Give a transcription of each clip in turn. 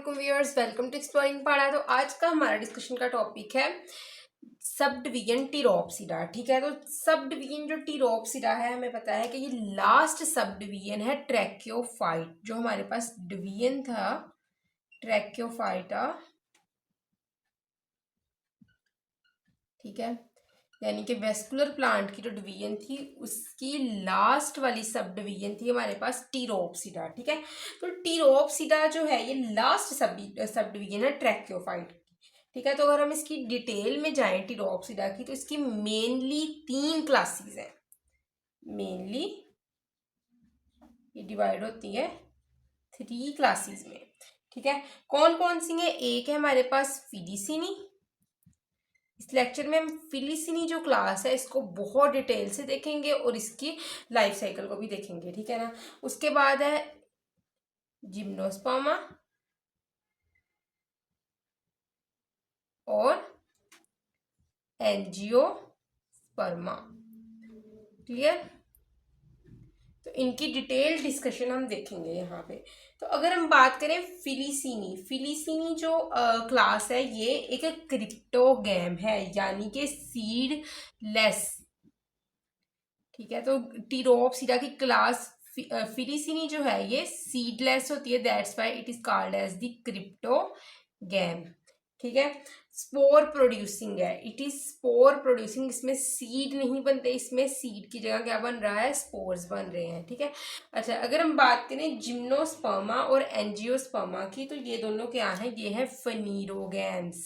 वालेकुम viewers, welcome to exploring पढ़ा। तो आज का हमारा डिस्कशन का टॉपिक है सब डिवीजन टीरोप्सिडा। ठीक है, तो सब डिवीजन जो टीरोप्सिडा है, हमें पता है कि ये लास्ट सब डिवीजन है ट्रैक्योफाइट। जो हमारे पास डिवीजन था ट्रैक्योफाइटा, ठीक है, यानी कि वेस्कुलर प्लांट की जो डिवीजन थी उसकी लास्ट वाली सब डिवीजन थी हमारे पास टीरोप्सिडा। ठीक है, तो टीरोप्सिडा जो है ये लास्ट सब डिवीजन है ट्रैक्योफाइट। ठीक है, तो अगर हम इसकी डिटेल में जाएं टीरोप्सिडा की, तो इसकी मेनली 3 क्लासेस हैं। मेनली ये डिवाइड होती है 3 क्लासेस में। ठीक है, कौन कौन सी है? एक है हमारे पास फिलीसिनी। इस लेक्चर में हम फिलीसिनी जो क्लास है इसको बहुत डिटेल से देखेंगे और इसकी लाइफ साइकिल को भी देखेंगे। ठीक है ना। उसके बाद है जिम्नोस्पर्मा और एंजियोस्पर्मा। क्लियर? तो इनकी डिटेल डिस्कशन हम देखेंगे यहाँ पे। तो अगर हम बात करें फिलीसिनी जो क्लास है ये एक क्रिप्टोगैम है, यानी कि सीड लेस। ठीक है, तो टीरोप्सिडा की क्लास फिलीसिनी जो है ये सीडलेस होती है, that's why it is called as the cryptogam. ठीक है, स्पोर प्रोड्यूसिंग है, इट इज स्पोर प्रोड्यूसिंग। इसमें सीड नहीं बनते, इसमें सीड की जगह क्या बन रहा है? स्पोर्स बन रहे हैं। ठीक है, अच्छा, अगर हम बात करें जिम्नोस्पर्मा और एंजियोस्पर्मा की, तो ये दोनों क्या है? ये है फनीरोगैम्स।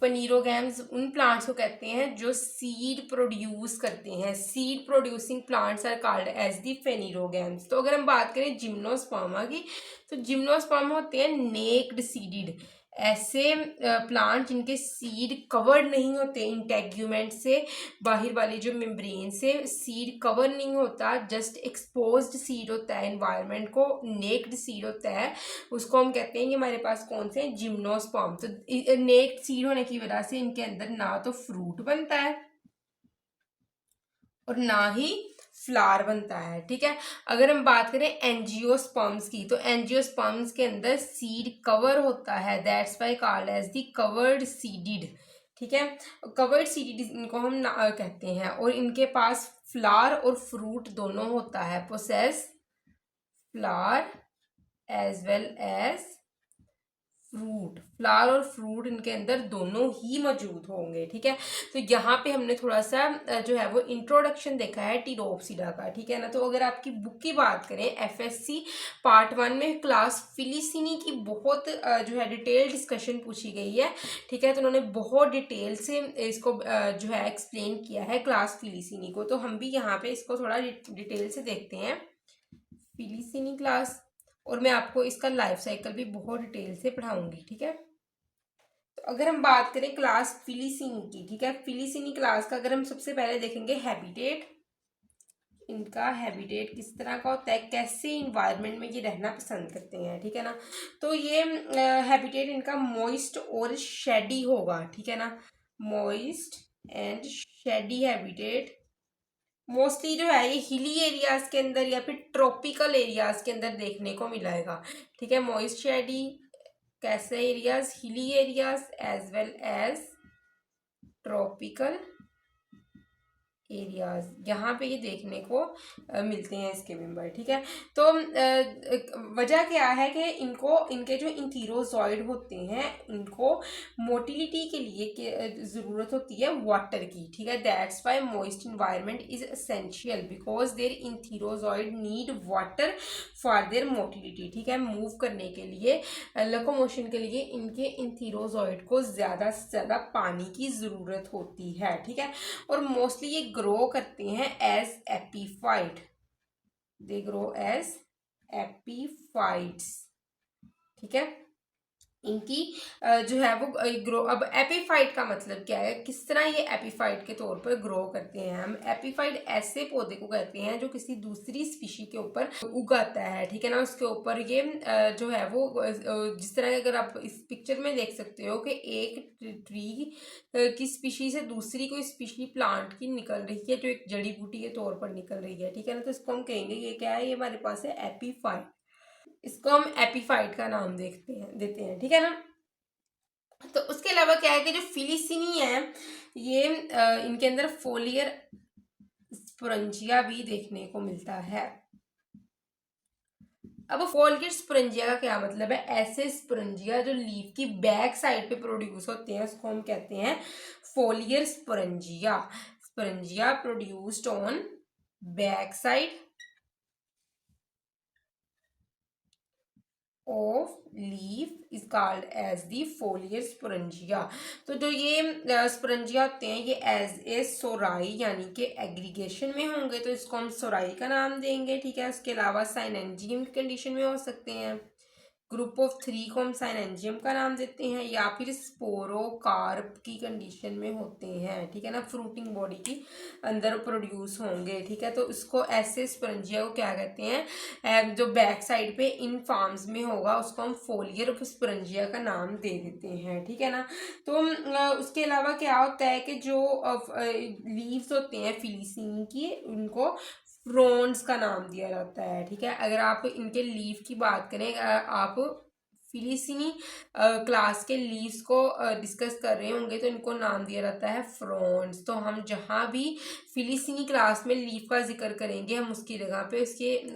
फनीरोगैम्स उन प्लांट्स को कहते हैं जो सीड प्रोड्यूस करते हैं। Seed producing plants are called as the phanerogams. तो अगर हम बात करें जिम्नोस्पर्मा की, तो जिम्नोस्पर्मा होते हैं नेक्ड सीडेड, ऐसे प्लांट जिनके सीड कवर्ड नहीं होते इंटेग्यूमेंट से, बाहर वाली जो मेम्ब्रेन से सीड कवर नहीं होता, जस्ट एक्सपोज्ड सीड होता है एनवायरनमेंट को, नेक्ड सीड होता है, उसको हम कहते हैं कि हमारे पास कौन से? जिम्नोस्पर्म। तो नेक्ड सीड होने की वजह से इनके अंदर ना तो फ्रूट बनता है और ना ही फ्लावर बनता है। ठीक है, अगर हम बात करें एंजियोस्पर्म्स की, तो एंजियोस्पर्म्स के अंदर सीड कवर होता है, that's why called as the covered seeded. ठीक है, कवर्ड सीडेड इनको हम कहते हैं, और इनके पास फ्लावर और फ्रूट दोनों होता है, possess flower as well as fruit. Flower और फ्रूट इनके अंदर दोनों ही मौजूद होंगे। ठीक है, तो यहाँ पे हमने थोड़ा सा जो है वो इंट्रोडक्शन देखा है टीरोप्सिडा का। ठीक है ना। तो अगर आपकी बुक की बात करें, एफएससी पार्ट 1 में क्लास फिलीसिनी की बहुत जो है डिटेल डिस्कशन पूछी गई है। ठीक है, तो उन्होंने बहुत डिटेल से इसको जो है एक्सप्लेन किया है क्लास फिलीसिनी को। तो हम भी यहाँ पे इसको थोड़ा डिटेल से देखते हैं, फिलीसिनी क्लास, और मैं आपको इसका लाइफ साइकिल भी बहुत डिटेल से पढ़ाऊंगी। ठीक है, तो अगर हम बात करें क्लास फिलीसिनी की, ठीक है, फिलीसिनी क्लास का अगर हम सबसे पहले देखेंगे हैबिटेट, इनका हैबिटेट किस तरह का होता है, कैसे इन्वायरमेंट में ये रहना पसंद करते हैं। ठीक है ना, तो ये हैबिटेट इनका मॉइस्ट और शेडी होगा। ठीक है ना, moist and shady habitat mostly जो है ये हिली एरियाज के अंदर या फिर ट्रॉपिकल एरियाज के अंदर देखने को मिलेगा। ठीक है, मॉइस्ट शेडी कैसे areas? Hilly areas as well as tropical areas, यहाँ पे ये देखने को मिलते हैं इसके मेंबर। ठीक है, तो वजह क्या है कि इनको, इनके जो इंथीरोजॉइड होते हैं, इनको मोटिलिटी के लिए ज़रूरत होती है वाटर की। ठीक है, that's why moist environment is essential because their antherozoids need water for their motility. ठीक है, मूव करने के लिए, लोकोमोशन के लिए इनके इंथीरोजॉइड को ज़्यादा से ज़्यादा पानी की ज़रूरत होती है। ठीक है, और मोस्टली ये ग्रो करते हैं as epiphyte, they grow as epiphytes. ठीक है, इनकी जो है वो ग्रो, अब एपीफाइट का मतलब क्या है, किस तरह ये एपीफाइट के तौर पर ग्रो करते हैं? हम एपीफाइट ऐसे पौधे को कहते हैं जो किसी दूसरी स्पीशी के ऊपर उगाता है। ठीक है ना, उसके ऊपर ये जो है वो जिस तरह, अगर आप इस पिक्चर में देख सकते हो कि एक ट्री की स्पीशी से दूसरी कोई स्पीशी प्लांट की निकल रही है, जो एक जड़ी बूटी के तौर पर निकल रही है। ठीक है ना, तो इसको हम कहेंगे ये क्या है? ये हमारे पास है एपीफाइट। इसको हम एपीफाइट का नाम देते हैं, ठीक है ना। तो उसके अलावा क्या है कि जो फिलीसिनी है ये इनके अंदर फोलियर स्पोरेंजिया भी देखने को मिलता है। अब फोलियर स्पोरेंजिया का क्या मतलब है? ऐसे स्पोरेंजिया जो लीफ की बैक साइड पे प्रोड्यूस होते हैं उसको हम कहते हैं foliar sporangia. Sporangia produced on back side of leaf is called as the foliar sporangia. तो जो ये स्पोरेंजिया होते हैं ये एज ए सोराई यानी कि एग्रीगेशन में होंगे तो इसको हम सोराई का नाम देंगे, ठीक है। उसके अलावा साइनेंजियम की कंडीशन में हो सकते हैं। ग्रुप ऑफ 3 को हम साइनेंजियम का नाम देते हैं, या फिर स्पोरोकार्प की कंडीशन में होते हैं, ठीक है ना, फ्रूटिंग बॉडी की अंदर प्रोड्यूस होंगे, ठीक है। तो इसको ऐसे स्पोरेंजिया को क्या कहते हैं, जो बैक साइड पे इन फॉर्म्स में होगा उसको हम फोलियर ऑफ स्पोरेंजिया का नाम दे देते हैं, ठीक है ना। तो उसके अलावा क्या होता है कि जो लीव्स होते हैं फिलीसिनी की उनको फ्रॉन्स का नाम दिया जाता है, ठीक है। अगर आप इनके लीफ की बात करें, आप फिलीसिनी क्लास के लीव्स को डिस्कस कर रहे होंगे तो इनको नाम दिया जाता है फ्रॉन्स। तो हम जहाँ भी फिलीसिनी क्लास में लीफ का जिक्र करेंगे हम उसकी जगह पे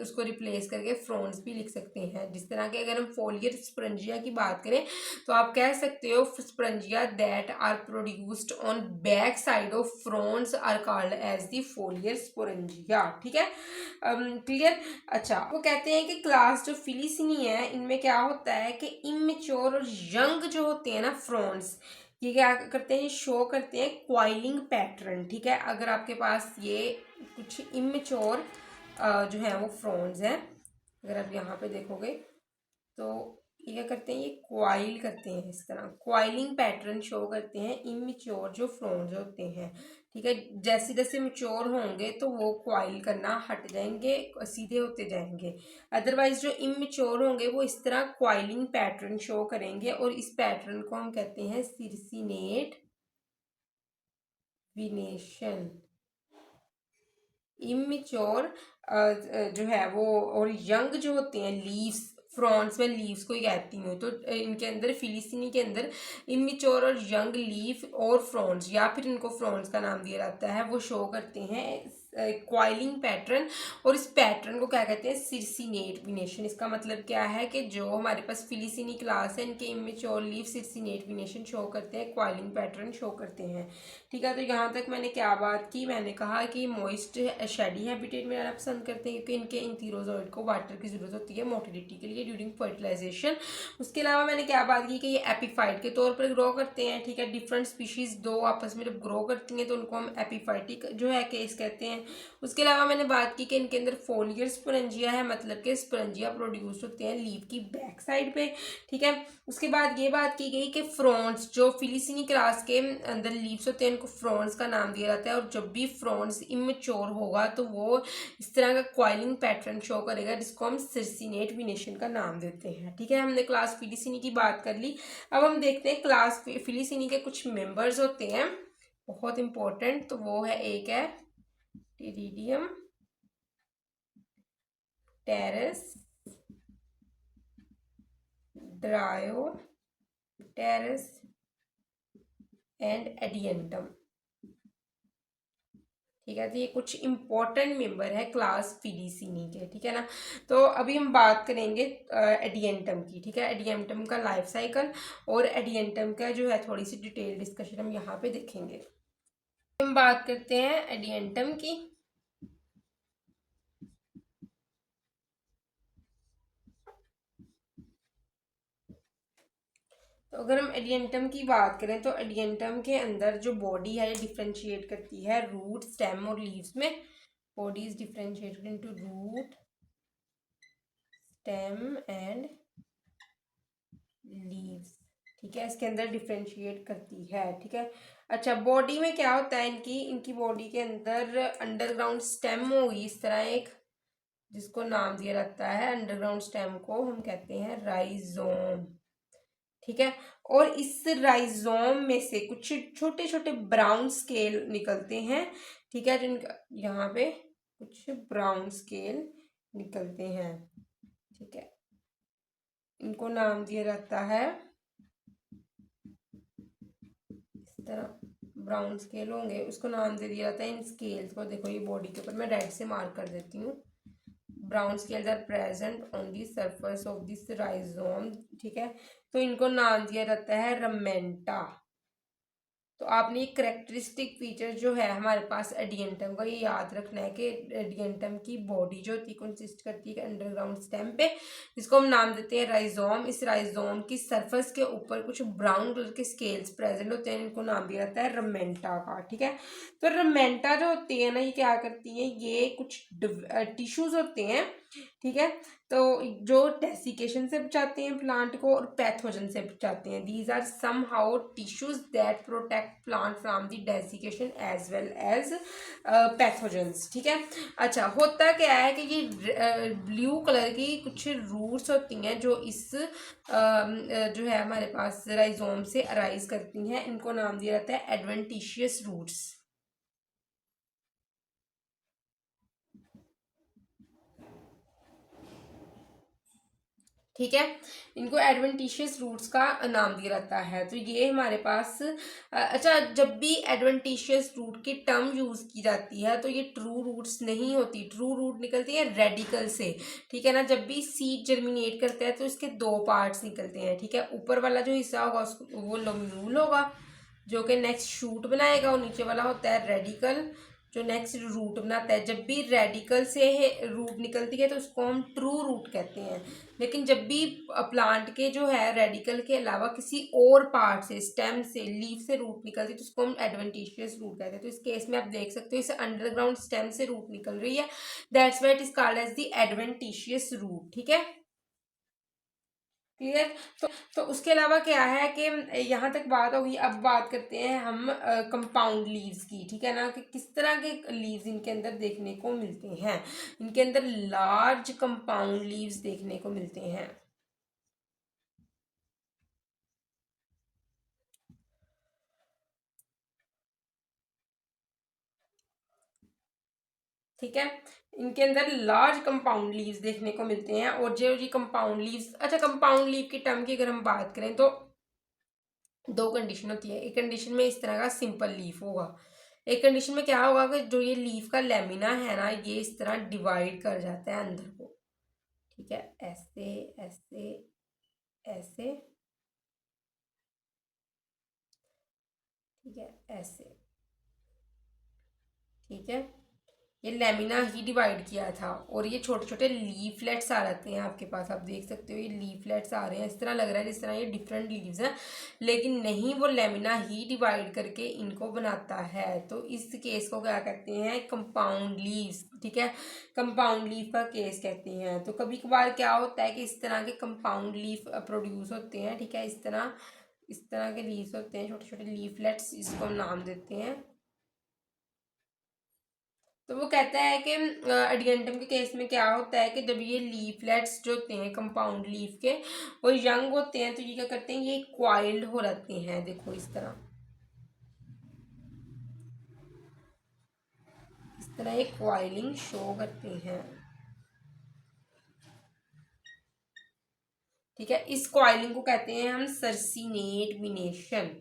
उसको रिप्लेस करके फ्रॉन्स भी लिख सकते हैं। जिस तरह के अगर हम फोलियर स्पोरेंजिया की बात करें तो आप कह सकते हो sporangia that are produced on back side of fronds are called as the foliar sporangia, ठीक है। क्लियर। अच्छा, वो कहते हैं कि क्लास जो फिलीसिनी है इनमें क्या होता है कि इमेच्योर और यंग जो होते हैं ना फ्रॉन्स, ये क्या करते हैं, शो करते हैं क्वाइलिंग पैटर्न, ठीक है। अगर आपके पास ये कुछ इमेच्योर जो है वो फ्रॉन्स हैं, अगर आप यहाँ पे देखोगे तो ये क्या करते हैं, ये क्वाइल करते हैं, इस तरह क्वाइलिंग पैटर्न शो करते हैं इमेच्योर जो फ्रॉन्स होते हैं, ठीक है। जैसे जैसे मेच्योर होंगे तो वो क्वाइल करना हट जाएंगे, सीधे होते जाएंगे। अदरवाइज जो इमेच्योर होंगे वो इस तरह क्वाइलिंग पैटर्न शो करेंगे और इस पैटर्न को हम कहते हैं सिरसिनेट विनेशन। इमेच्योर जो है वो और यंग जो होते हैं लीव्स, फ्रॉन्स में लीव्स को ही कहती हूँ, तो इनके अंदर फिलीसिनी के अंदर इमेच्योर और यंग लीफ और फ्रॉन्स या फिर इनको फ्रॉन्स का नाम दिया जाता है, वो शो करते हैं क्वाइलिंग पैटर्न। और इस पैटर्न को क्या कहते हैं, सिरसिनेट विनेशन। इसका मतलब क्या है कि जो हमारे पास फिलीसिनी क्लास है इनके इमेच्योर लीफ सिरसिनेट विनेशन शो करते हैं, क्वाइलिंग पैटर्न शो करते हैं, ठीक है। तो यहाँ तक मैंने क्या बात की, मैंने कहा कि मॉइस्ट शेडी हैबिटेट में रहना पसंद करते हैं क्योंकि इनके इंथीरोजोइड को वाटर की जरूरत होती है मोटिलिटी के लिए ड्यूरिंग फर्टिलाइजेशन। उसके अलावा मैंने क्या बात की कि ये एपीफाइट के तौर पर ग्रो करते हैं, ठीक है। डिफरेंट स्पीशीज दो आपस में जब ग्रो करती हैं तो उनको हम एपीफाइटिक जो है केस कहते हैं। उसके अलावा मैंने बात की कि इनके अंदर फोलियर स्पोरेंजिया है, मतलब कि स्पोरेंजिया प्रोड्यूस होते हैं लीफ की बैक साइड पे, ठीक है। उसके बाद ये बात की गई कि फ्रॉन्स जो फिलीसिनी क्लास के अंदर लीव्स होते हैं इनको फ्रॉन्स का नाम दिया जाता है, और जब भी फ्रॉन्स इमेच्योर होगा तो वो इस तरह का क्वाइलिंग पैटर्न शो करेगा जिसको हम सिरसिनेट विनेशन का नाम देते हैं, ठीक है। हमने क्लास फिलीसिनी की बात कर ली। अब हम देखते हैं क्लास फिलीसिनी के कुछ मेंबर्स होते हैं बहुत इंपॉर्टेंट, तो वो है, एक है pteridium pteris, dryopteris and adiantum, ठीक है। तो ये कुछ इंपॉर्टेंट मेंबर है क्लास फिलीसिनी के, ठीक है ना। तो अभी हम बात करेंगे एडियंटम की, ठीक है। एडियंटम का लाइफ साइकिल और एडियंटम का जो है थोड़ी सी डिटेल डिस्कशन हम यहाँ पे देखेंगे। हम बात करते हैं एडियंटम की। तो अगर हम एडियंटम की बात करें तो एडियंटम के अंदर जो बॉडी है ये डिफ्रेंशिएट करती है रूट, स्टेम और लीव्स में। Body is differentiated into root, stem and leaves, ठीक है। इसके अंदर डिफ्रेंशिएट करती है, ठीक है। अच्छा, बॉडी में क्या होता है, इनकी बॉडी के अंदर अंडरग्राउंड स्टेम होगी इस तरह एक, जिसको नाम दिया जाता है, अंडरग्राउंड स्टेम को हम कहते हैं राइजोम, ठीक है। और इस राइजोम में से कुछ छोटे छोटे ब्राउन स्केल निकलते हैं, ठीक है। जिनका यहाँ पे कुछ ब्राउन स्केल निकलते हैं, ठीक है। इनको नाम दिया जाता है, इस तरह ब्राउन स्केल होंगे, उसको नाम दे दिया जाता है इन स्केल्स को। देखो ये बॉडी के ऊपर मैं रेड से मार्क कर देती हूँ। Brown scales are present on the surface of this rhizome, ठीक है। तो इनको नाम दिया जाता है रमेंटा। तो आपने एक करेक्टरिस्टिक फीचर जो है हमारे पास एडियंटम का, ये याद रखना है कि एडियंटम की बॉडी जो होती है कंसिस्ट करती है अंडरग्राउंड स्टेम पे, जिसको हम नाम देते हैं राइजोम। इस राइजोम की सरफेस के ऊपर कुछ ब्राउन कलर के स्केल्स प्रेजेंट होते हैं, इनको नाम दिया जाता है रमेंटा का, ठीक है। तो रमेंटा जो होती है ना, ये क्या करती है, ये कुछ टिश्यूज होते हैं, ठीक है। तो जो डेसिकेशन से बचाते हैं प्लांट को और पैथोजन से बचाते हैं। These are some how tissues that protect plant from the desiccation as well as pathogens, ठीक है। अच्छा, होता क्या है कि ये ब्लू कलर की कुछ रूट्स होती हैं जो इस जो है हमारे पास राइजोम से अराइज करती हैं, इनको नाम दिया जाता है एडवेंटिशियस रूट्स, ठीक है। इनको एडवेंटिशियस रूट्स का नाम दिया जाता है। तो ये हमारे पास अच्छा, जब भी एडवेंटिशियस रूट की टर्म यूज की जाती है तो ये ट्रू रूट्स नहीं होती, ट्रू रूट निकलती है रेडिकल से, ठीक है ना। जब भी सीड जर्मिनेट करता है तो इसके दो पार्ट्स निकलते हैं, ठीक है। ऊपर वाला जो हिस्सा होगा उसको वो लोम्यूल होगा जो कि नेक्स्ट शूट बनाएगा, और नीचे वाला होता है रेडिकल जो नेक्स्ट रूट बनाता है। जब भी रेडिकल से रूट निकलती है तो उसको हम ट्रू रूट कहते हैं। लेकिन जब भी प्लांट के जो है रेडिकल के अलावा किसी और पार्ट से, स्टेम से, लीफ से रूट निकलती है तो उसको हम एडवेंटिशियस रूट कहते हैं। तो इस केस में आप देख सकते हो इसे अंडरग्राउंड स्टेम से रूट निकल रही है, that's why it is called as the adventitious root, ठीक है। क्लियर। तो उसके अलावा क्या है कि यहाँ तक बात होगी, अब बात करते हैं हम कंपाउंड लीव्स की, ठीक है ना, कि किस तरह के लीव्स इनके अंदर देखने को मिलते हैं। इनके अंदर लार्ज कंपाउंड लीव्स देखने को मिलते हैं, ठीक है। इनके अंदर लार्ज कंपाउंड लीव्स देखने को मिलते हैं। और जो ये कंपाउंड लीव्स, अच्छा कंपाउंड लीव की टर्म की अगर हम बात करें तो दो कंडीशन होती है। एक कंडीशन में इस तरह का सिंपल लीफ होगा, एक कंडीशन में क्या होगा कि जो ये लीफ का लेमिना है ना, ये इस तरह डिवाइड कर जाता है अंदर को, ठीक है, ऐसे ऐसे ऐसे, ठीक है, ऐसे, ठीक है। ये लेमिना ही डिवाइड किया था और ये छोटे छोटे लीफलेट्स आ जाते हैं आपके पास, आप देख सकते हो ये लीफलेट्स आ रहे हैं। इस तरह लग रहा है जिस तरह ये डिफरेंट लीव्स हैं, लेकिन नहीं, वो लेमिना ही डिवाइड करके इनको बनाता है। तो इस केस को क्या कहते हैं, कंपाउंड लीव्स, ठीक है, कंपाउंड लीफ का केस कहते हैं। तो कभी कभार क्या होता है कि इस तरह के कंपाउंड लीफ प्रोड्यूस होते हैं, ठीक है। इस तरह के लीव्स होते हैं, छोटे छोटे लीफलेट्स, इसको हम नाम देते हैं। तो वो कहता है कि एडियंटम के केस में क्या होता है कि जब ये लीफलेट्स जो होते हैं कंपाउंड लीफ के, वो यंग होते हैं तो ये क्या करते हैं, ये क्वाइल्ड हो जाते हैं, देखो इस तरह, इस तरह ये क्वाइलिंग शो करते हैं, ठीक है। इस क्वाइलिंग को कहते हैं हम सर्सिनेट विनेशन,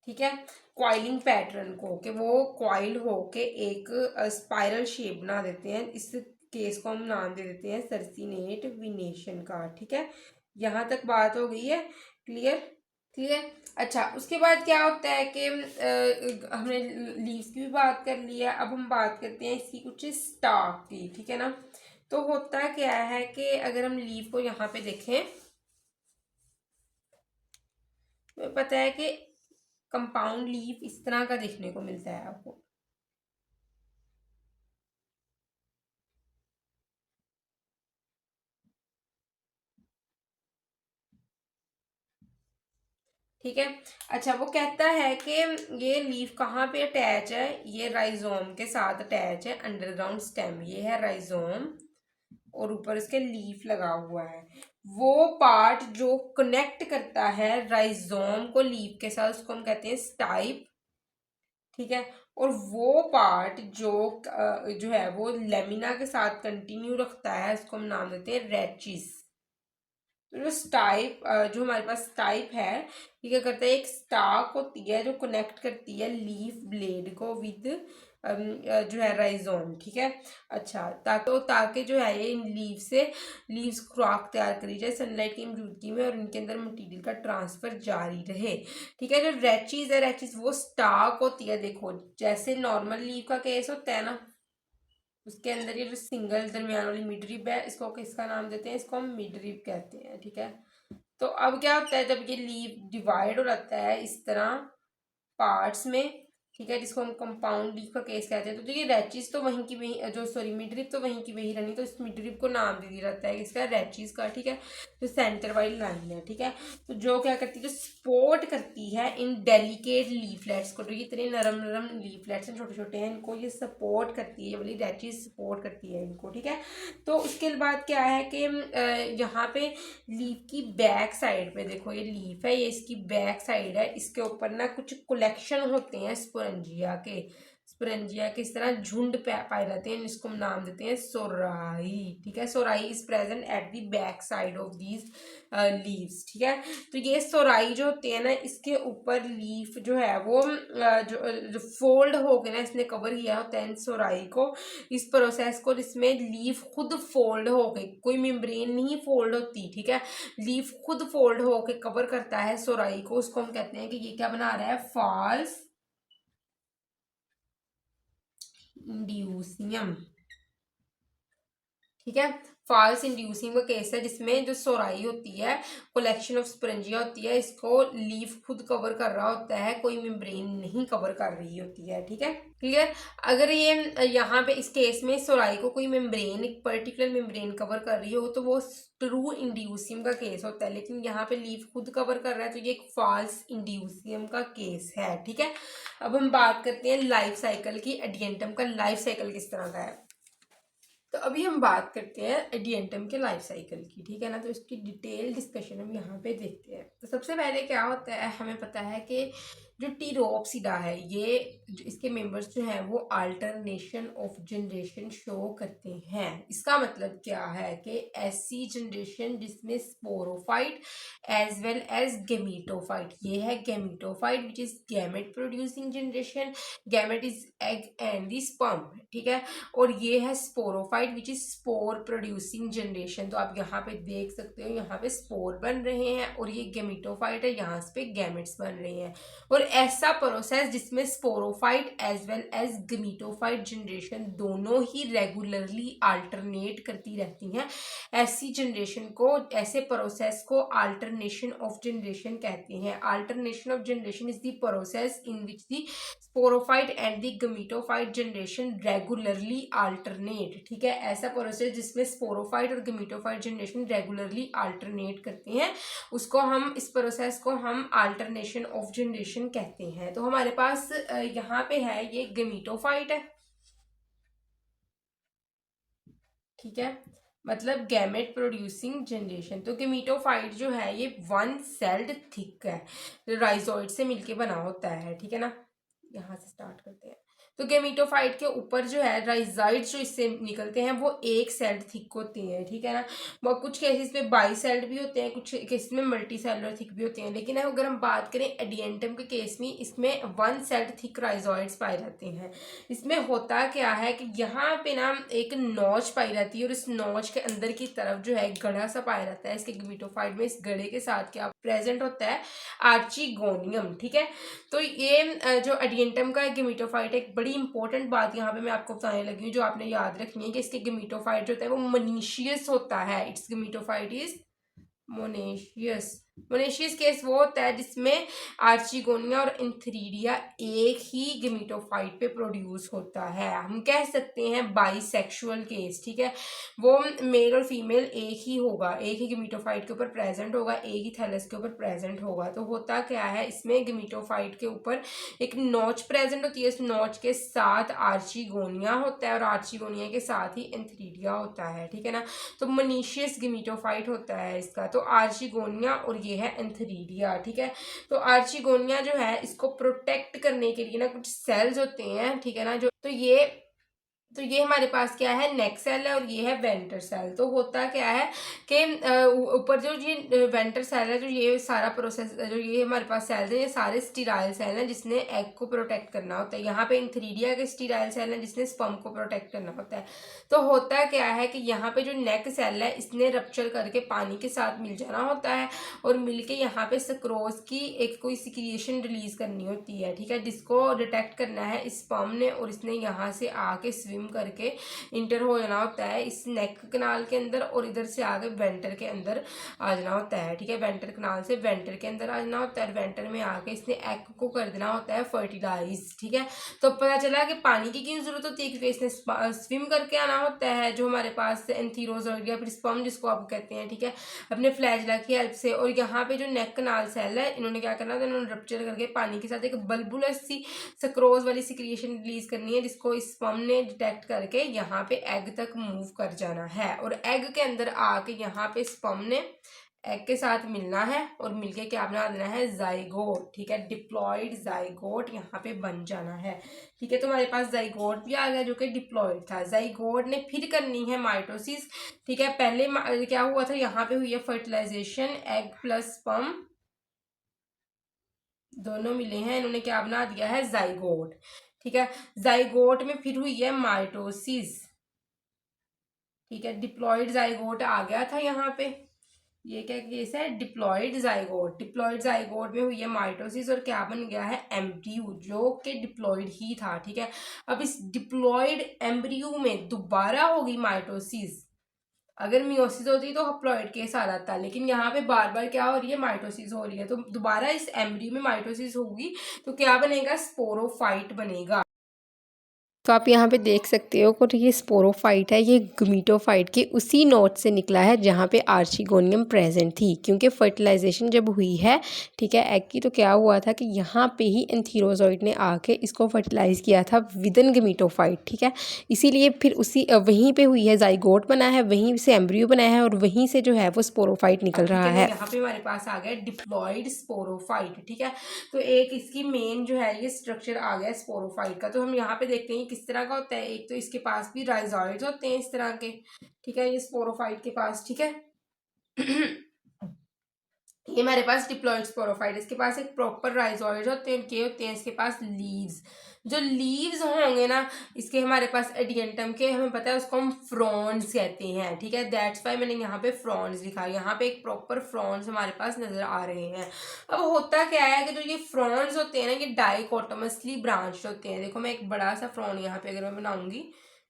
ठीक है। क्वाइलिंग पैटर्न को कि वो क्वाइल हो के एक स्पाइरल शेप बना देते हैं, इस केस को हम नाम दे देते हैं सर्सिनेट विनेशन का, ठीक है। यहाँ तक बात हो गई है, क्लियर। क्लियर। अच्छा, उसके बाद क्या होता है कि हमने लीव्स की भी बात कर ली है, अब हम बात करते हैं इसकी कुछ स्टाक की, ठीक है ना। तो होता क्या है कि अगर हम लीव को यहाँ पे देखें तो पता है कि कंपाउंड लीफ इस तरह का देखने को मिलता है आपको, ठीक है। अच्छा, वो कहता है कि ये लीफ कहाँ पे अटैच है, ये राइजोम के साथ अटैच है, अंडरग्राउंड स्टेम, ये है राइजोम और ऊपर इसके लीफ लगा हुआ है। वो पार्ट जो कनेक्ट करता है राइजोम को लीफ के साथ उसको हम कहते हैं स्टाइप, ठीक है। और वो पार्ट जो है वो लेमिना के साथ कंटिन्यू रखता है, उसको हम नाम देते हैं रेचिस। तो जो स्टाइप जो हमारे पास स्टाइप है, ये क्या करता है, एक स्टाक होती है जो कनेक्ट करती है लीफ ब्लेड को विद जो है राइजोम, ठीक है। अच्छा, ताकि जो है ये इन लीव्स खुराक तैयार करी जाए सनलाइट की मौजूदगी में और इनके अंदर मटेरियल का ट्रांसफर जारी रहे, ठीक है। जो रेचीज है, रेचीज वो स्टाक होती है, देखो जैसे नॉर्मल लीव का केस होता है ना, उसके अंदर ये जो सिंगल दरमियान वाली मिड रिब है, इसको किसका नाम देते हैं, इसको हम मिड रिब कहते हैं, ठीक है। तो अब क्या होता है, जब ये लीव डिवाइड हो जाता है इस तरह पार्ट्स में, ठीक है, जिसको हम कंपाउंड लीफ का केस कहते हैं, तो ये रैचिस तो वहीं की वहीं, जो सॉरी मिडरिप तो वहीं की वहीं रहनी, तो इस मिडरिप को नाम दे दिया जाता है इसका रैचिस का, ठीक है। जो सेंटर वाली लाइन है, ठीक है, तो जो क्या करती है, जो सपोर्ट करती है इन डेलिकेट लीफलेट्स को, जो ये इतने नरम नरम लीफलेट्स हैं, छोटे छोटे हैं, इनको ये सपोर्ट करती है, ये वाली रैचिस सपोर्ट करती है इनको, ठीक है। तो उसके बाद क्या है कि यहाँ पे लीफ की बैक साइड पे देखो, ये लीफ है, ये इसकी बैक साइड है, इसके ऊपर ना कुछ कलेक्शन होते हैं स्पोरेंजिया के इस तरह झुंड पाए जाते हैं, जिसको हम नाम देते हैं सोराई, ठीक है। Sori is present at the back side of these leaves, ठीक है। तो ये सोराई जो होती है ना, इसके ऊपर लीफ जो है वो जो फोल्ड हो गए ना, इसने कवर किया होता है इन सोराई को, इस प्रोसेस को, जिसमें लीफ खुद फोल्ड हो गई, कोई मेम्ब्रेन नहीं फोल्ड होती, ठीक है, लीफ खुद फोल्ड होके कवर करता है सोराई को, उसको हम कहते हैं कि ये क्या बना रहा है, फॉल्स इंड्यूसियम, ठीक है। फॉल्स इंड्यूसिंग का केस है, जिसमें जो सोराई होती है, कलेक्शन ऑफ स्पोरेंजिया होती है, इसको लीफ खुद कवर कर रहा होता है, कोई मेम्ब्रेन नहीं कवर कर रही होती है, ठीक है, क्लियर। अगर ये यहाँ पे इस केस में सोराई को कोई मेम्ब्रेन, एक पर्टिकुलर मेम्ब्रेन कवर कर रही हो, तो वो ट्रू इंड्यूसियम का केस होता है, लेकिन यहाँ पे लीफ खुद कवर कर रहा है, तो ये एक फॉल्स इंड्यूसियम का केस है, ठीक है। अब हम बात करते हैं लाइफ साइकिल की, एडियंटम का लाइफ साइकिल किस तरह का है। तो अभी हम बात करते हैं एडियंटम के लाइफ साइकिल की, ठीक है ना। तो इसकी डिटेल डिस्कशन हम यहाँ पे देखते हैं। तो सबसे पहले क्या होता है, हमें पता है कि जो टीरोप्सिडा है, ये इसके मेंबर्स जो हैं वो अल्टरनेशन ऑफ जनरेशन शो करते हैं। इसका मतलब क्या है कि ऐसी जनरेशन जिसमें sporophyte as well as gametophyte, ये है gametophyte which is gamete producing generation, gamete is egg and the sperm, ठीक है, और ये है sporophyte which is spore producing generation. तो आप यहाँ पे देख सकते हो, यहाँ पे स्पोर बन रहे हैं और ये गेमीटोफाइट है, यहाँ पे गैमेट्स बन रहे हैं। और ऐसा प्रोसेस जिसमें sporophyte as well as gametophyte generation दोनों ही रेगुलरली अल्टरनेट करती रहती हैं, ऐसी जनरेशन को, ऐसे प्रोसेस को अल्टरनेशन ऑफ जनरेशन कहते हैं। Alternation of generation is the process in which the sporophyte and the gametophyte generation regularly alternate, ठीक है। ऐसा प्रोसेस जिसमें स्पोरोफाइट और गेमीटोफाइट जनरेशन रेगुलरली अल्टरनेट करते हैं, उसको हम, इस प्रोसेस को हम अल्टरनेशन ऑफ जनरेशन कहते हैं। तो हमारे पास यहाँ पे है ये गेमीटोफाइट है, ठीक है, मतलब गैमेट प्रोड्यूसिंग जनरेशन। तो गेमीटोफाइट जो है ये वन सेल्ड थिक है, राइजोइड से मिलके बना होता है, ठीक है ना। यहाँ से स्टार्ट करते हैं। तो गेमीटोफाइट के ऊपर जो है राइजाइड्स जो इससे निकलते हैं वो एक सेल्ड थिक होते हैं, ठीक है ना। वो कुछ केसेस में बाई सेल्ड भी होते हैं, कुछ केसेस में मल्टी सेलुलर थिक भी होते हैं, लेकिन अगर हम बात करें एडियंटम के केस में, इसमें वन सेल्ड थिक राइजॉइड्स पाए जाते हैं। इसमें होता क्या है कि यहाँ पे ना एक नॉच पाई जाती है और इस नॉच के अंदर की तरफ जो है गड़ा सा पाया जाता है। इसके गेमीटोफाइट में इस गड़े के साथ क्या प्रेजेंट होता है, आर्चिगोनियम, ठीक है। तो ये जो एडियंटम का गेमीटोफाइट, एक बड़ी इंपॉर्टेंट बात यहाँ पे मैं आपको बताने लगी हूँ जो आपने याद रखनी है कि इसके गेमीटोफाइट जो होता है वो मोनीशियस होता है। It's gametophyte is monoecious. Monoecious case वो होता है जिसमें आर्चिगोनिया और इंथरीडिया एक ही गेमीटोफाइट पे प्रोड्यूस होता है। हम कह सकते हैं बाइसेक्सुअल केस, ठीक है, वो मेल और फीमेल एक ही होगा, एक ही गेमीटोफाइट के ऊपर प्रेजेंट होगा, एक ही थैलस के ऊपर प्रेजेंट होगा। तो होता क्या है, इसमें गेमीटोफाइट के ऊपर एक नॉच प्रेजेंट होती है, इस नॉच के साथ आर्चिगोनिया होता है और आर्चिगोनिया के साथ ही एंथरीडिया होता है, ठीक है ना। तो मोनीशियस गेमीटोफाइट होता है इसका। तो आर्चिगोनिया और ये है एंथेरिडिया, ठीक है। तो आर्चिगोनिया जो है इसको प्रोटेक्ट करने के लिए ना कुछ सेल्स होते हैं, ठीक है ना, जो तो ये हमारे पास क्या है, नेक सेल है और ये है वेंटर सेल। तो होता क्या है कि ऊपर जो ये वेंटर सेल है, जो ये सारा प्रोसेस, जो ये हमारे पास सेल्स हैं, ये सारे स्टीराइल सेल हैं जिसने एग को प्रोटेक्ट करना होता है। यहाँ पे इंथेरिडिया के स्टीराइल सेल हैं जिसने स्पर्म को प्रोटेक्ट करना होता है। तो होता क्या है कि यहाँ पे जो नेक सेल है इसने रप्चर करके पानी के साथ मिल जाना होता है और मिलके यहाँ पे सक्रोज की एक कोई सिक्रिएशन रिलीज करनी होती है, ठीक है, जिसको डिटेक्ट करना है इस स्पर्म ने, और इसने यहाँ से आके स्विम करके इंटर हो जाना होता है इस नेक कनाल के अंदर और इधर से आगे वेंटर के अंदर आ जाना होता है, ठीक है। वेंटर कनाल से वेंटर के अंदर आ जाना होता है, वेंटर में आके इसने एग को कर देना होता है फर्टिलाइज, ठीक है। तो पता चला कि पानी की क्यों जरूरत होती है, क्योंकि इसने स्विम करके आना होता है जो हमारे पास एंथीरोजोइड या फिर स्पर्म जिसको आप कहते हैं, ठीक है, अपने फ्लैजिला की हेल्प से। और यहाँ पे जो नेक कनाल सेल है इन्होंने क्या करना था, इन्होंने रप्चर करके पानी के साथ एक बल्बुलस सी सक्रोज वाली सिक्रिएशन रिलीज करनी है जिसको इस स्पर्म ने डिटेक्ट करके यहाँ पे एग तक मूव कर जाना है और एग के अंदर आके यहाँ पे स्पर्म ने एग के साथ मिलना है और मिलके क्या बना देना है, जाइगोट, ठीक है, डिप्लॉइड जाइगोट यहाँ पे बन जाना है, ठीक है। तो हमारे पास जाइगोट भी आ गया जो कि डिप्लॉइड था। जाइगोट ने फिर करनी है माइटोसिस, ठीक है। पहले क्या हुआ था, यहाँ पे हुई है फर्टिलाइजेशन, एग प्लस स्पर्म दोनों मिले हैं, इन्होंने क्या बना दिया है, जाइगोट, ठीक है। जाइगोट में फिर हुई है माइटोसिस, ठीक है, डिप्लॉइड जाइगोट आ गया था यहाँ पे। ये क्या केस है, डिप्लॉइड जाइगोट, डिप्लॉइड जाइगोट में हुई है माइटोसिस और क्या बन गया है, एम्ब्रियो, जो कि डिप्लॉइड ही था, ठीक है। अब इस डिप्लॉइड एम्ब्रियो में दोबारा होगी माइटोसिस। अगर मियोसिस होती तो हप्लॉइड केस आ जाता, लेकिन यहाँ पे बार बार क्या हो रही है, माइटोसिस हो रही है, तो दोबारा इस एम्ब्रियो में माइटोसिस होगी तो क्या बनेगा, स्पोरोफाइट बनेगा। तो आप यहाँ पे देख सकते हो कि ये स्पोरोफाइट है, ये गमीटोफाइट के उसी नोट से निकला है जहाँ पे आर्चिगोनियम प्रेजेंट थी, क्योंकि फर्टिलाइजेशन जब हुई है, ठीक है, एग की, तो क्या हुआ था कि यहाँ पे ही एंथीरोजॉइड ने आके इसको फर्टिलाइज किया था विदिन गमीटोफाइट, ठीक है। इसीलिए फिर उसी वहीं पे हुई है, जाइगोट बना है, वहीं से एम्ब्रियो बनाया है और वहीं से जो है वो स्पोरोफाइट निकल रहा है। यहाँ पे हमारे पास आ गया डिप्लॉइड स्पोरोफाइट, ठीक है। तो एक इसकी मेन जो है ये स्ट्रक्चर आ गया स्पोरोफाइट का। तो हम यहाँ पे देखते हैं किस तरह का होता है। एक तो इसके पास भी राइजोइड्स होते हैं इस तरह के, ठीक है, ये स्पोरोफाइट के पास, ठीक है। ये हमारे पास डिप्लॉइड स्पोरोफाइट, इसके पास एक प्रॉपर राइजोइड होते हैं, क्या होते हैं इसके पास, लीव्स। जो लीव्स होंगे ना इसके हमारे पास एडियंटम के, हमें पता है उसको हम फ्रॉन्स कहते हैं, ठीक है। दैट्स वाई मैंने यहाँ पे फ्रॉन्स लिखा, यहाँ पे एक प्रॉपर फ्रॉन्स हमारे पास नजर आ रहे हैं। अब होता क्या है कि जो ये फ्रॉन्स होते हैं ना ये डाइकोटोमसली ब्रांच होते हैं। देखो मैं एक बड़ा सा फ्रॉन यहाँ पे अगर मैं बनाऊंगी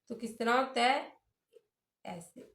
तो किस तरह होता है, ऐसे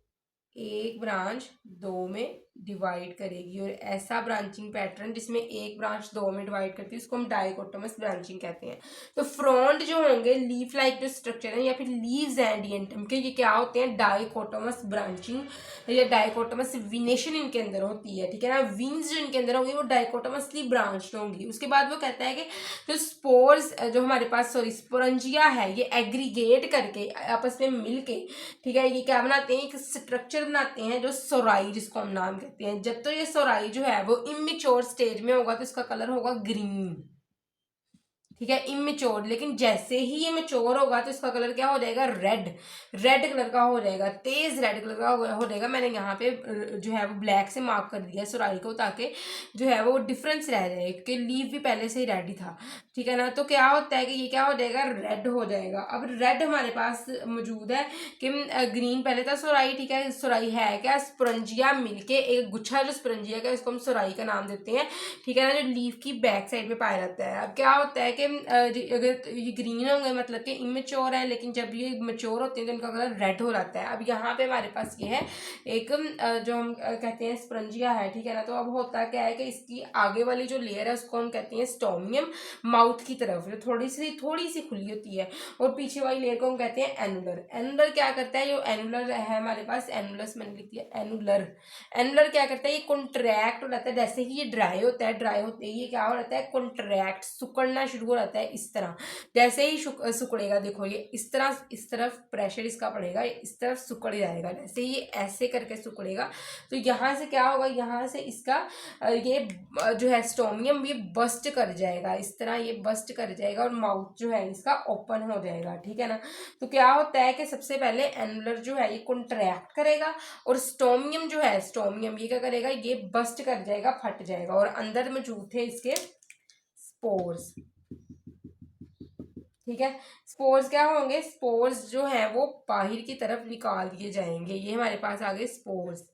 एक ब्रांच दो में डिवाइड करेगी, और ऐसा ब्रांचिंग पैटर्न जिसमें एक ब्रांच दो में डिवाइड करती है उसको हम डाइकोटोमस ब्रांचिंग कहते हैं। तो फ्रॉन्ट जो होंगे लीफ लाइक जो स्ट्रक्चर है या फिर लीव्स हैं एडियंटम के, ये क्या होते हैं, डाइकोटोमस ब्रांचिंग या डाइकोटोमस विनेशन इनके अंदर होती है, ठीक है ना। विंग्स जो इनके अंदर होंगी वो डाइकोटोमसली ब्रांच्ड होंगी। उसके बाद वो कहता है कि जो स्पोर्स जो हमारे पास स्पोरेंजिया है ये एग्रीगेट करके आपस में मिलके, ठीक है, ये क्या बनाते हैं, एक स्ट्रक्चर बनाते हैं जो सोराई, जिसको हम नाम कहते हैं। जब तो ये सोराई जो है वो इमेच्योर स्टेज में होगा तो इसका कलर होगा ग्रीन, ठीक है, इमेच्योर। लेकिन जैसे ही ये मेच्योर होगा तो इसका कलर क्या हो जाएगा, रेड, रेड कलर का हो जाएगा, तेज रेड कलर का हो जाएगा। मैंने यहाँ पे जो है वो ब्लैक से मार्क कर दिया सुराई को, ताकि जो है वो डिफरेंस रह जाए, क्योंकि लीव भी पहले से ही रेड ही था, ठीक है ना। तो क्या होता है कि ये क्या हो जाएगा, रेड हो जाएगा। अब रेड हमारे पास मौजूद है कि ग्रीन पहले था सुराई, ठीक है, सुराई है क्या, स्पोरेंजिया मिलके एक गुच्छा जो स्पोरेंजिया का, इसको हम सुराई का नाम देते हैं, ठीक है ना, जो लीफ की बैक साइड में पाया जाता है। अब क्या होता है कि अगर ये ग्रीन होंगे मतलब कि इमेच्योर है, लेकिन जब ये मेच्योर होते हैं तो इनका कलर रेड हो जाता है। अब यहाँ पे हमारे पास ये है एक जो हम कहते हैं स्पंजिया है, ठीक है ना। तो अब होता क्या है कि इसकी आगे वाली जो लेयर है उसको हम कहते हैं स्टोमियम, माउथ की तरफ जो थोड़ी सी खुली होती है, और पीछे वाली लेयर को हम कहते हैं एनुलर। एनुलर क्या करता है, जो एनुलर है हमारे पास, एनुलस मैंने लिख दिया, एनुलर। एनुलर क्या करता है, ये कॉन्ट्रैक्ट हो जाता है, जैसे ही ये ड्राई होता है, ड्राई होते ही ये क्या हो जाता है, कॉन्ट्रैक्ट, सिकुड़ना शुरू हो रहता है इस तरह, जैसे ही सिकुड़ेगा, देखो ये इस तरह, इस तरफ प्रेशर इसका पड़ेगा, इस तरफ सिकुड़ जाएगा, जैसे ही ऐसे करके सिकुड़ेगा तो यहाँ से क्या होगा, यहाँ से इसका ये जो है स्टोमियम ये बस्ट कर जाएगा, इस तरह ये बस्ट कर जाएगा और माउथ जो है इसका ओपन हो जाएगा, ठीक है ना। तो क्या होता है कि सबसे पहले एनुलर जो है ये कॉन्ट्रैक्ट करेगा और स्टोमियम जो है, स्टोमियम ये क्या करेगा, ये बस्ट कर जाएगा, फट जाएगा और अंदर मौजूद थे इसके स्पोर्स, ठीक है। स्पोर्स क्या होंगे, स्पोर्स जो है वो बाहर की तरफ निकाल दिए जाएंगे। ये हमारे पास आ गए स्पोर्स,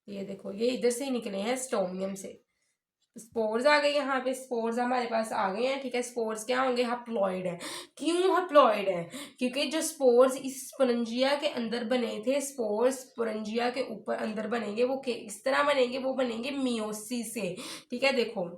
ये देखो ये इधर से ही निकले हैं स्टोमियम से, स्पोर्स आ गए यहाँ पे, स्पोर्स हमारे पास आ गए हैं, ठीक है। स्पोर्स क्या होंगे, हैप्लॉइड है। क्यों हैप्लॉइड है, क्योंकि जो स्पोर्स इस स्पोरेंजिया के अंदर बने थे, स्पोर्स स्पोरेंजिया के ऊपर अंदर बनेंगे, वो किस तरह बनेंगे, वो बनेंगे मियोसिस से, ठीक है। देखो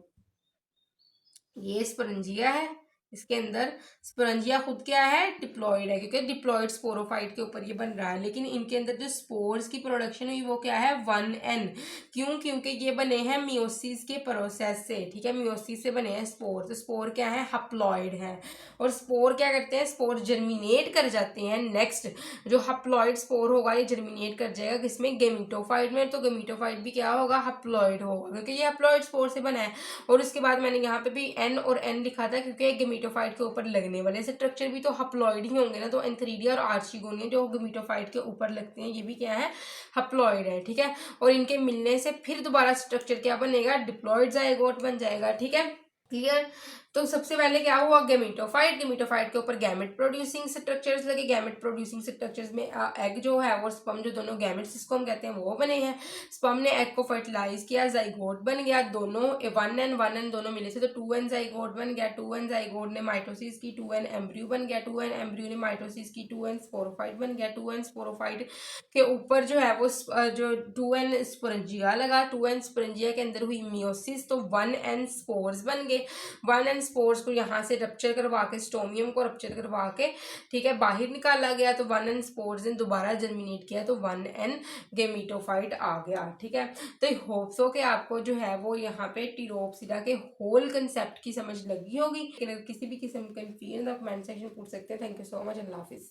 ये स्पोरेंजिया है, इसके अंदर स्पोरेंजिया खुद क्या है, डिप्लॉइड है, क्योंकि डिप्लॉइड स्पोरोफाइट के ऊपर ये बन रहा है, लेकिन इनके अंदर जो स्पोर्स की प्रोडक्शन हुई वो क्या है, 1n। क्यों, क्योंकि ये बने हैं मियोसिस के प्रोसेस से, ठीक है, मियोसिस से बने हैं स्पोर। तो स्पोर क्या है, हैप्लॉइड है, और स्पोर क्या करते हैं, स्पोर जर्मिनेट कर जाते हैं। नेक्स्ट जो हैप्लॉइड स्पोर होगा ये जर्मिनेट कर जाएगा किसमें, गेमिटोफाइट में। तो गेमिटोफाइट भी क्या होगा, हैप्लॉइड होगा, क्योंकि ये हैप्लॉइड स्पोर से बना है। और उसके बाद मैंने यहाँ पे भी एन और एन लिखा था, क्योंकि गेमिटोफाइट के ऊपर लगने वाले स्ट्रक्चर भी तो हैप्लॉइड ही होंगे ना। तो एंथेरिडिया और आर्चिगोनिया जो गेमिटोफाइट के ऊपर लगते हैं ये भी क्या है, हैप्लॉइड है, ठीक है। और इनके मिलने से फिर दोबारा स्ट्रक्चर क्या बनेगा, डिप्लॉइड जाइगोट बन जाएगा, ठीक है, क्लियर। तो सबसे पहले क्या हुआ, गेमिटोफाइट, गेमिटोफाइट के ऊपर गैमेट प्रोड्यूसिंग स्ट्रक्चर्स लगे, गैमेट प्रोड्यूसिंग स्ट्रक्चर्स में एग जो है और स्पर्म जो दोनों गैमेट्स जिसको हम कहते हैं वो बने हैं। स्पर्म ने एग को फर्टिलाइज किया, जाइगोट बन गया, दोनों 1n दोनों मिले थे तो 2n जाइगोट बन गया, 2n जाइगोट ने माइटोसिस की, 2n एम्ब्रियो बन गया, 2n एम्ब्रियो ने माइटोसिस की, 2n स्पोरोफाइट बन गया, 2n स्पोरोफाइट के ऊपर जो है वो जो 2n स्पोरेंजिया लगा, 2n स्पोरेंजिया के अंदर हुई मियोसिस, तो 1n स्पोर्स बन गए। 1n स्पोर्स को यहाँ से रप्चर करवा के, स्टोमियम को रप्चर करवा के, ठीक है, बाहर निकाला गया, तो 1n स्पोर्स ने दोबारा जर्मिनेट किया, तो 1n गेमिटोफाइट आ गया, ठीक है। तो होप सो के आपको जो है वो यहाँ पे टीरोप्सिडा के होल कंसेप्ट की समझ लगी होगी। अगर किसी भी किस्म का कंफ्यूजन आप कमेंट सेक्शन पूछ सकते हैं। Thank you so much, Allah Hafiz.